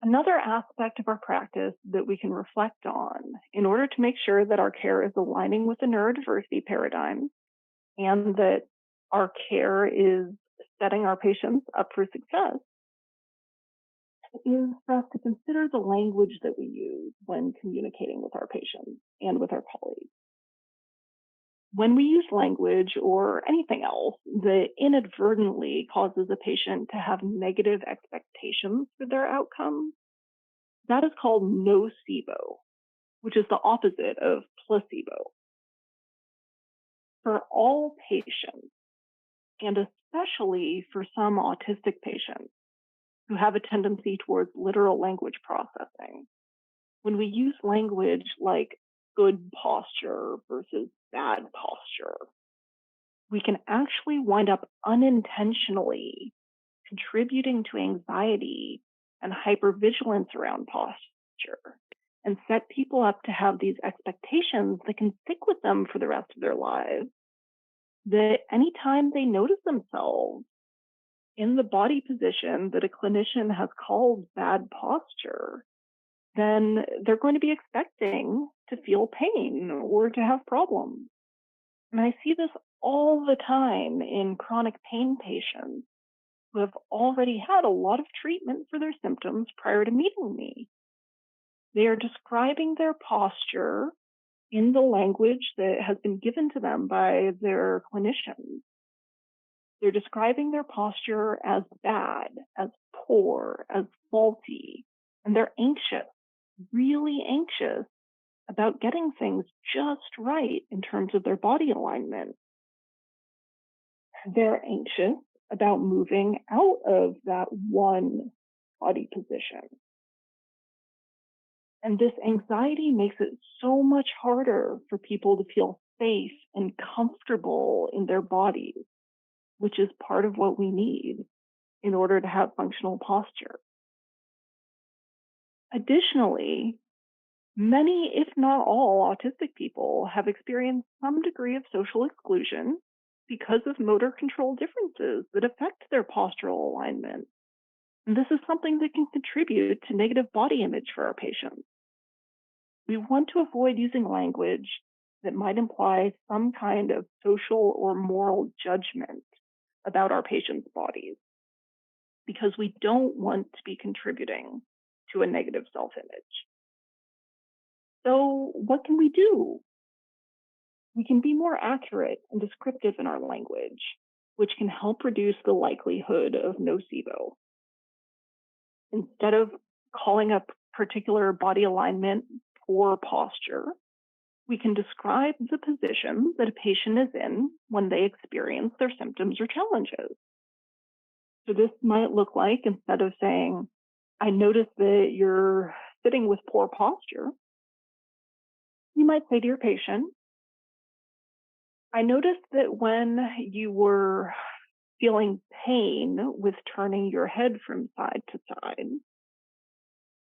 Another aspect of our practice that we can reflect on in order to make sure that our care is aligning with the neurodiversity paradigm and that our care is setting our patients up for success is for us to consider the language that we use when communicating with our patients and with our colleagues. When we use language or anything else that inadvertently causes a patient to have negative expectations for their outcome, that is called nocebo, which is the opposite of placebo. For all patients, and especially for some autistic patients who have a tendency towards literal language processing, when we use language like good posture versus bad posture, we can actually wind up unintentionally contributing to anxiety and hypervigilance around posture and set people up to have these expectations that can stick with them for the rest of their lives. That anytime they notice themselves in the body position that a clinician has called bad posture, then they're going to be expecting to feel pain or to have problems. And I see this all the time in chronic pain patients who have already had a lot of treatment for their symptoms prior to meeting me. They are describing their posture in the language that has been given to them by their clinicians. They're describing their posture as bad, as poor, as faulty, and they're anxious, really anxious about getting things just right in terms of their body alignment. They're anxious about moving out of that one body position. And this anxiety makes it so much harder for people to feel safe and comfortable in their bodies, which is part of what we need in order to have functional posture. Additionally, many, if not all, autistic people have experienced some degree of social exclusion because of motor control differences that affect their postural alignment. And this is something that can contribute to negative body image for our patients. We want to avoid using language that might imply some kind of social or moral judgment about our patients' bodies, because we don't want to be contributing to a negative self-image. So what can we do? We can be more accurate and descriptive in our language, which can help reduce the likelihood of nocebo. Instead of calling a particular body alignment poor posture, we can describe the position that a patient is in when they experience their symptoms or challenges. So this might look like, instead of saying, I notice that you're sitting with poor posture, you might say to your patient, I noticed that when you were feeling pain with turning your head from side to side,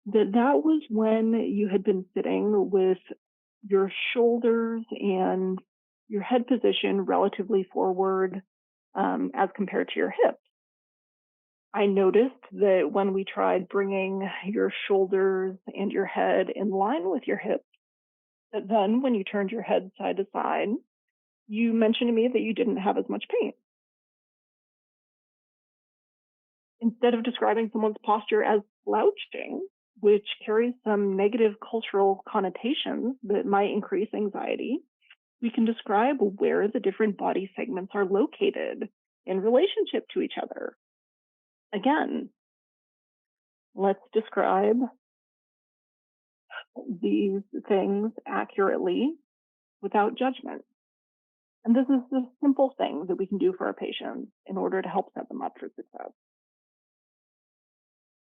that was when you had been sitting with your shoulders and your head position relatively forward as compared to your hips. I noticed that when we tried bringing your shoulders and your head in line with your hips, that then when you turned your head side to side, you mentioned to me that you didn't have as much pain. Instead of describing someone's posture as slouching, which carries some negative cultural connotations that might increase anxiety, we can describe where the different body segments are located in relationship to each other. Again, let's describe these things accurately without judgment. And this is the simple thing that we can do for our patients in order to help set them up for success.